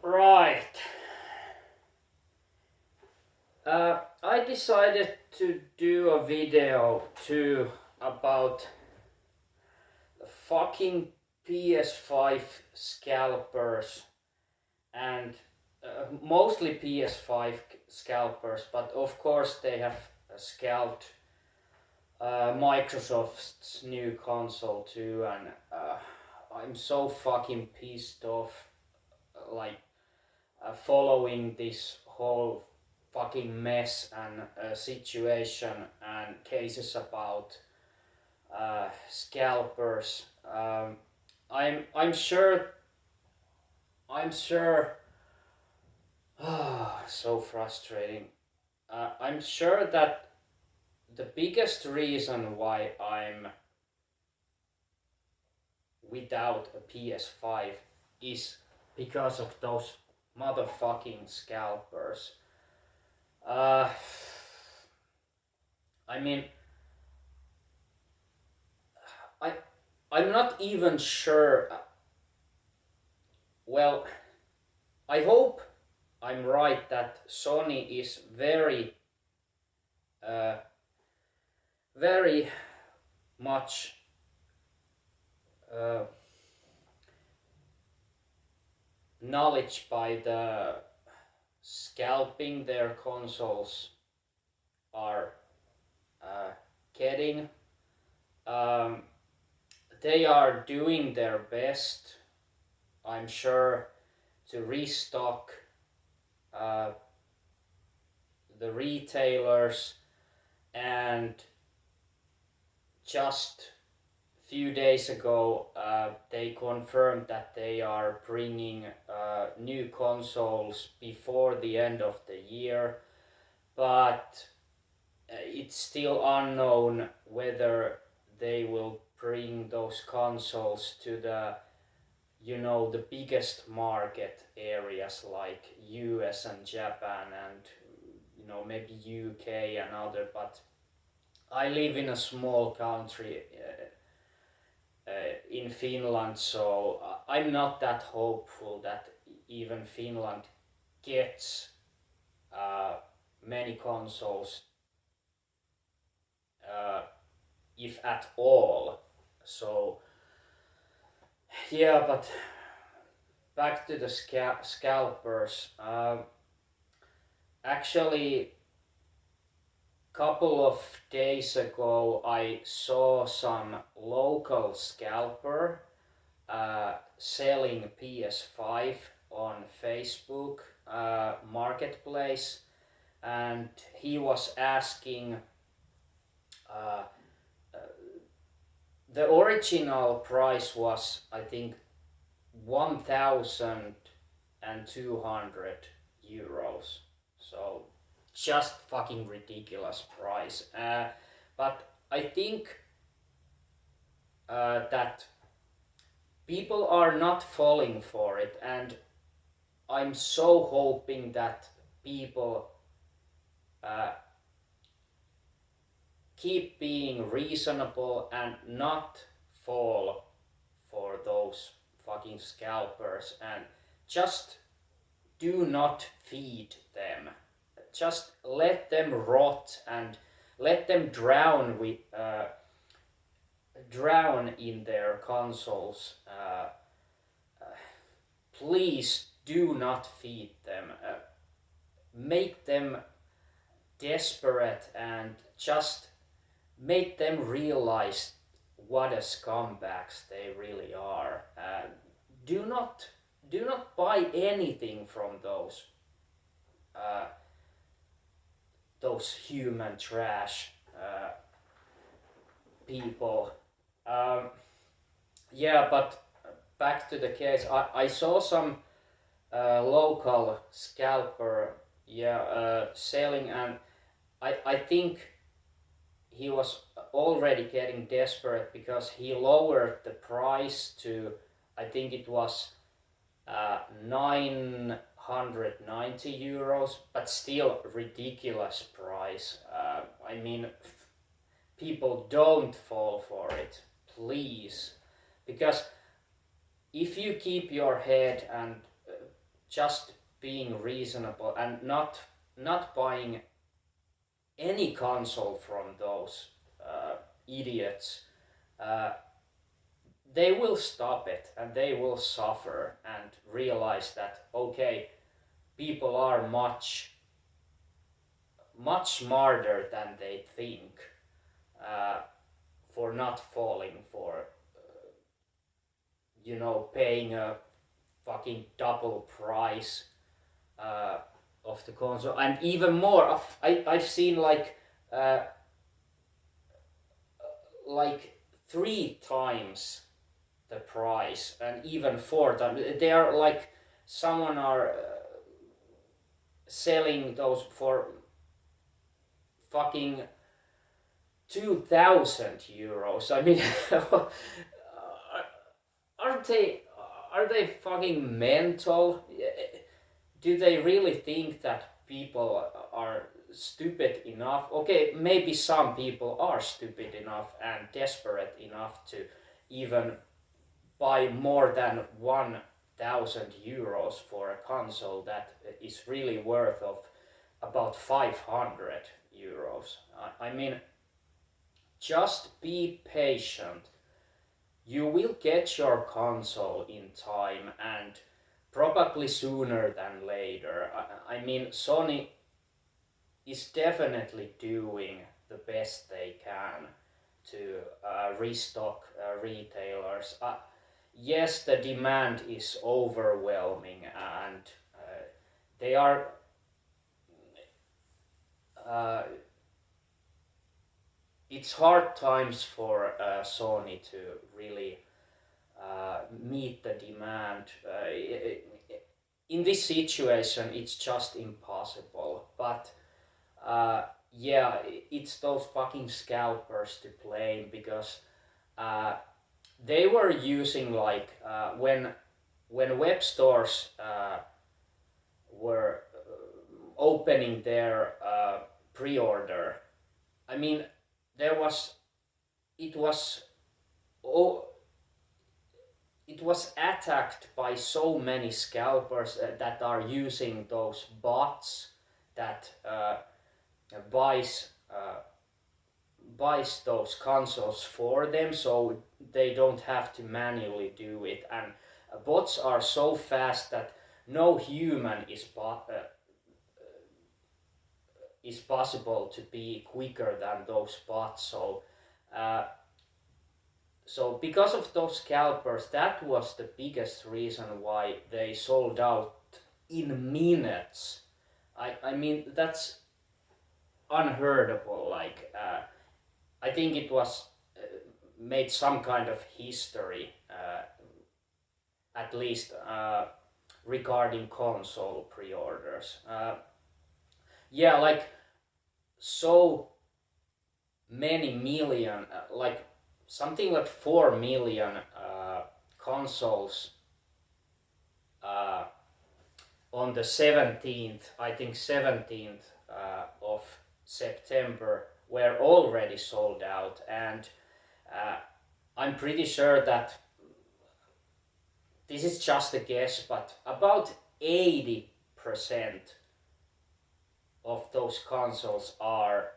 Right. I decided to do a video too about the fucking PS5 scalpers and mostly PS5 scalpers, but of course they have scalped Microsoft's new console too, and I'm so fucking pissed off, like following this whole fucking mess and situation and cases about scalpers. I'm sure. So frustrating. I'm sure that the biggest reason why I'm without a PS5 is because of those motherfucking scalpers. Uh, I mean, I I'm not even sure. Well, I hope I'm right that Sony is uh, very much uh, knowledge by the scalping their consoles are getting. Um, they are doing their best, I'm sure, to restock uh, the retailers, and just few days ago they confirmed that they are bringing new consoles before the end of the year, but it's still unknown whether they will bring those consoles to the biggest market areas like US and Japan and maybe UK and other. But I live in a small country in Finland, so I'm not that hopeful that even Finland gets many consoles, if at all. So yeah, but back to the scalpers. Actually, couple of days ago I saw some local scalper selling PS5 on Facebook marketplace, and he was asking the original price was, I think, 1,200 euros. So just fucking ridiculous price. But I think that people are not falling for it, and I'm so hoping that people keep being reasonable and not fall for those fucking scalpers, and just do not feed them. Just let them rot and let them drown in their consoles. Please do not feed them. Make them desperate and just make them realize what a scumbags they really are. Do not buy anything from those human trash people. Yeah, but back to the case. I saw some local scalper, selling, and I think he was already getting desperate because he lowered the price to, I think it was 990 euros, but still ridiculous price. I mean, people, don't fall for it, please, because if you keep your head and just being reasonable and not buying any console from those idiots, uh, they will stop it and they will suffer and realize that okay, people are much smarter than they think, uh, for not falling for paying a fucking double price uh, of the console, and even more. I've seen uh, like 3 times the price, and even 4 times. They are like someone are selling those for fucking 2,000 euros. I mean, aren't they are they fucking mental? Do they really think that people are stupid enough? Okay, maybe some people are stupid enough and desperate enough to even buy more than 1,000 euros for a console that is really worth of about 500 euros. I mean, just be patient. You will get your console in time, and probably sooner than later. I mean, Sony is definitely doing the best they can to restock retailers. Yes, the demand is overwhelming, and they are uh, it's hard times for Sony to really meet the demand. In this situation, it's just impossible. But yeah, it's those fucking scalpers to blame, because uh, they were using when web stores were opening their pre-order. I mean, there was it was oh, it was attacked by so many scalpers that are using those bots that buys buys those consoles for them, so they don't have to manually do it. And bots are so fast that no human is possible to be quicker than those bots. Uh, so because of those scalpers, that was the biggest reason why they sold out in minutes. I mean, that's unheardable. I think it was made some kind of history, at least regarding console pre-orders. Yeah, like so many million, like something like 4 million consoles uh, on the 17th, I think 17th of September, were already sold out, and uh, I'm pretty sure that this is just a guess, but about 80% of those consoles are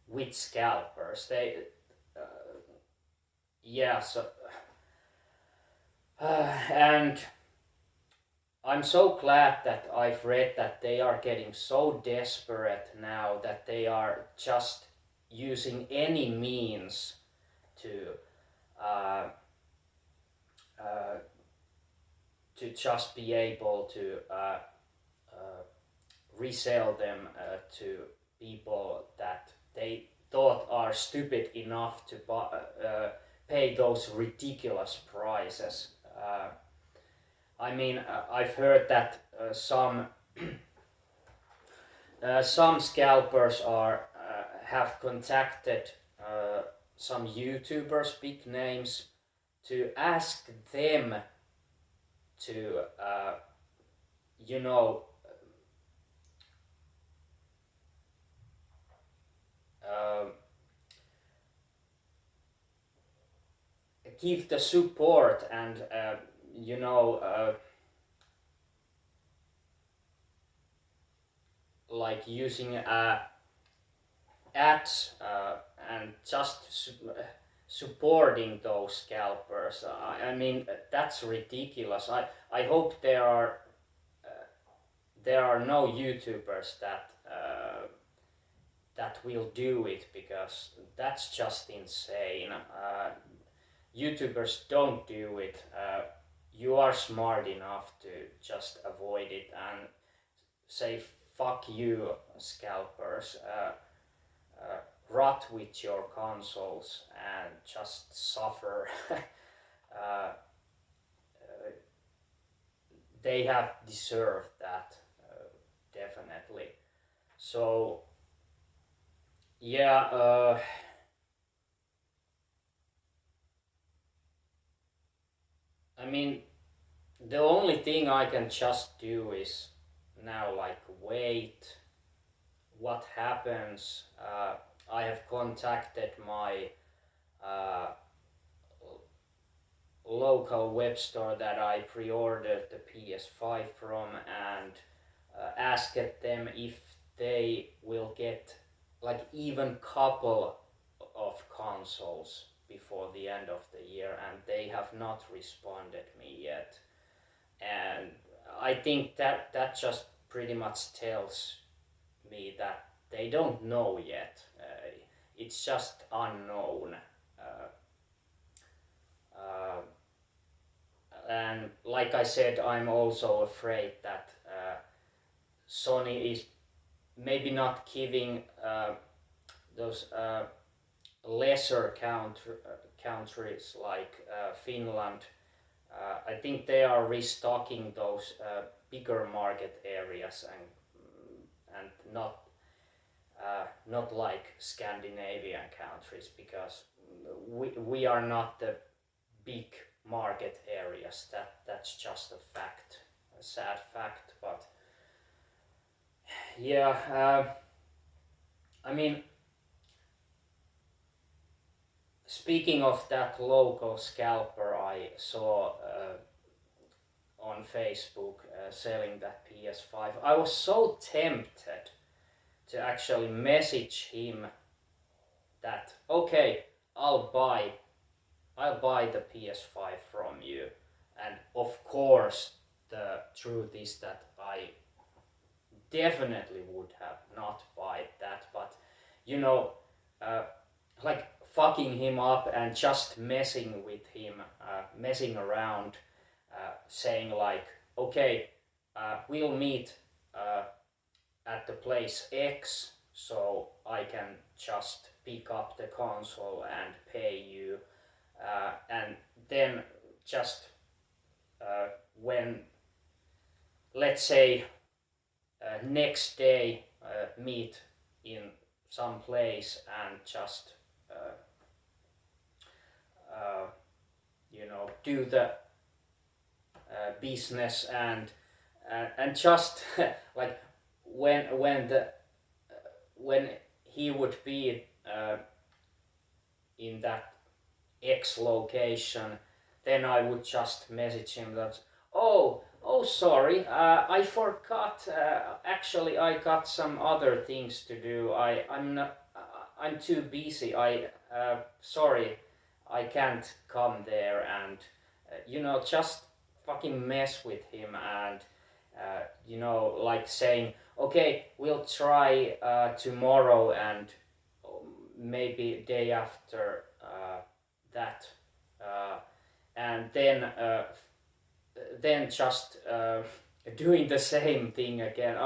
with scalpers. Uh, yeah, so and I'm so glad that I've read that they are getting so desperate now that they are just using any means to uh, uh, just be able to resell them to people that they thought are stupid enough to pay those ridiculous prices. I mean, I've heard that some scalpers have contacted some YouTubers, big names, to ask them to you know uh, give the support and you know, like using ads and just supporting those scalpers. I mean, that's ridiculous. I hope there are no YouTubers that will do it, because that's just insane. YouTubers don't do it. You are smart enough to just avoid it and say fuck you, scalpers. Rot with your consoles and just suffer. uh, they have deserved that, definitely. So yeah, I mean, the only thing I can just do is now like wait what happens. I have contacted my uh, local web store that I pre-ordered the PS5 from, and asked them if they will get like even couple of consoles before the end of the year, and they have not responded me yet. And I think that just pretty much tells me that they don't know yet. It's just unknown. Uh, uh, and like I said, I'm also afraid that Sony is maybe not giving those lesser countries like Finland. I think they are restocking those bigger market areas, and not like Scandinavian countries, because we are not the big market areas. That's just a fact, a sad fact. But yeah, I mean, speaking of that local scalper I saw on Facebook selling that PS5, I was so tempted to actually message him that okay, I'll buy the PS5 from you. And of course, the truth is that I definitely would have not bought that, but you know, uh, like fucking him up and just messing with him, messing around, saying like, okay, we'll meet uh, at the place X, so I can just pick up the console and pay you, and then just when, let's say, next day meet in some place and just uh, uh, do the business, and just like when he would be in that X location, then I would just message him that, oh, sorry, I forgot. Actually, I got some other things to do. I'm too busy. Sorry, I can't come there, and just fucking mess with him, and like saying, okay, we'll try tomorrow, and maybe day after that, uh, and then just doing the same thing again.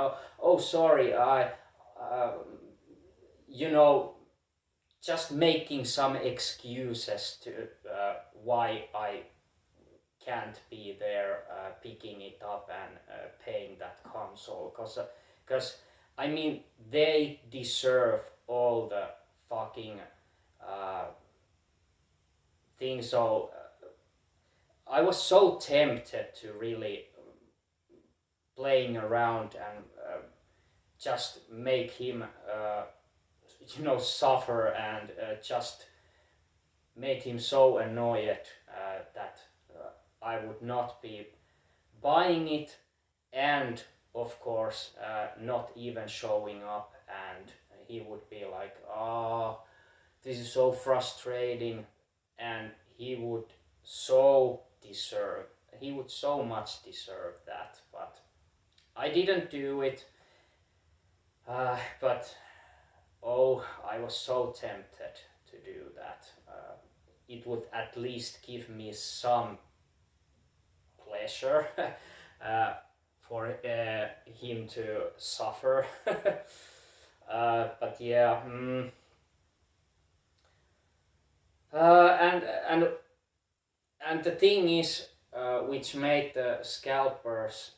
Oh, sorry, I, uh, you know, just making some excuses to why I can't be there picking it up and paying that console, because I mean, they deserve all the fucking uh, things. So I was so tempted to really playing around and just make him suffer, and just make him so annoyed that I would not be buying it, and of course not even showing up, and he would be like, oh, this is so frustrating, and he would so deserve, he would so much deserve that, but I didn't do it. But oh, I was so tempted to do that. It would at least give me some pleasure for him to suffer. But yeah, and the thing is, which made the scalpers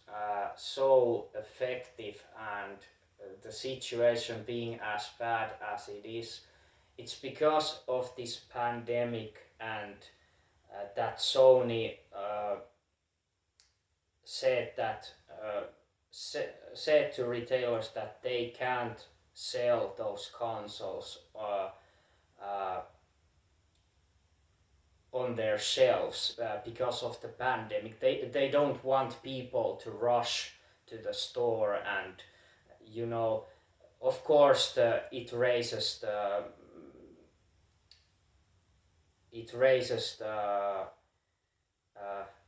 so effective, and the situation being as bad as it is, it's because of this pandemic, and that Sony said that said to retailers that they can't sell those consoles uh, on their shelves because of the pandemic. They don't want people to rush to the store, and you know, of course, it raises the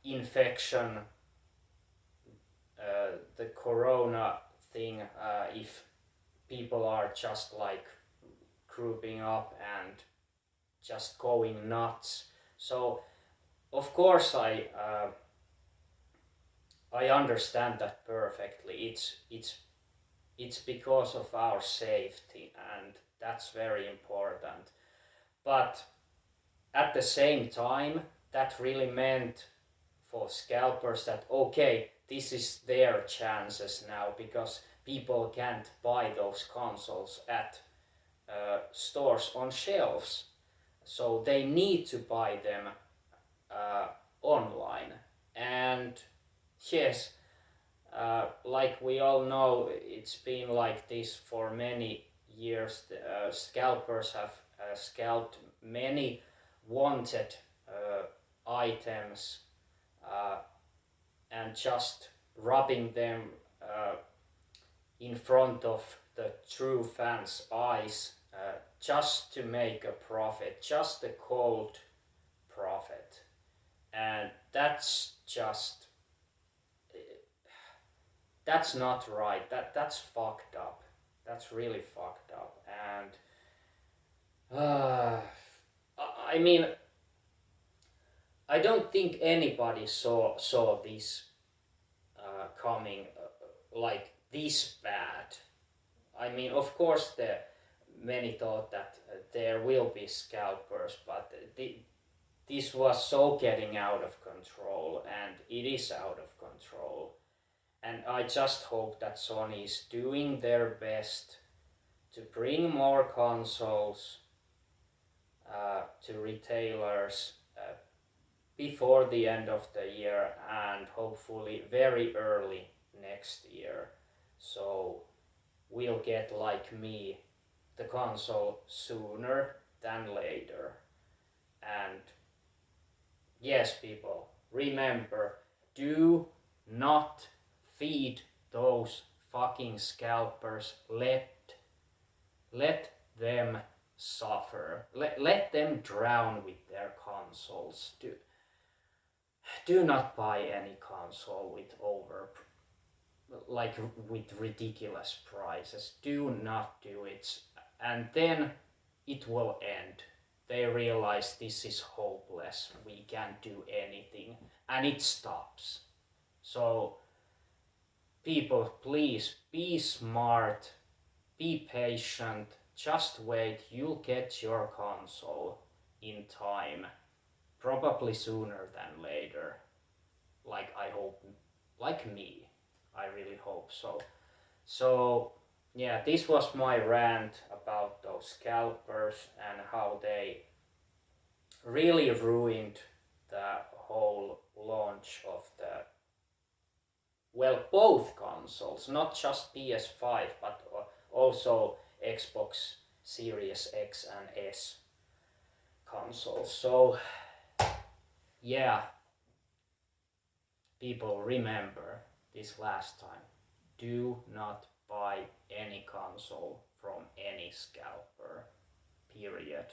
infection, the corona thing, if people are just like grouping up and just going nuts. So of course I understand that perfectly. It's because of our safety, and that's very important. But at the same time, that really meant for scalpers that okay, this is their chances now, because people can't buy those consoles at stores on shelves, so they need to buy them online. And yes, like we all know, it's been like this for many years. Scalpers have scalped many wanted items, uh, and just rubbing them in front of the true fans' eyes, just to make a profit, just a cold profit. And that's not right. That's fucked up. That's really fucked up. And I mean, I don't think anybody saw this coming like this bad. I mean, of course, many thought that there will be scalpers, but this was so getting out of control, and it is out of control. And I just hope that Sony is doing their best to bring more consoles to retailers before the end of the year, and hopefully very early next year. So we'll get, like me, the console sooner than later. And yes, people, remember, do not feed those fucking scalpers. Let them suffer. Let them drown with their consoles. Do not buy any console with ridiculous prices. Do not do it. And then it will end. They realize this is hopeless. We can't do anything. And it stops. So people, please be smart. Be patient. Just wait. You'll get your console in time. Probably sooner than later. Like I hope, like me. I really hope so. So yeah, this was my rant about those scalpers and how they really ruined the whole launch of both consoles, not just PS5, but also Xbox Series X and S. Consoles. So yeah, people, remember this last time. Do not buy any console from any scalper. Period.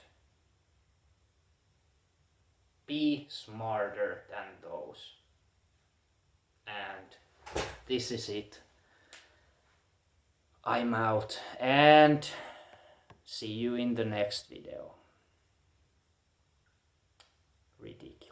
Be smarter than those. And this is it. I'm out and see you in the next video. Ridiculous.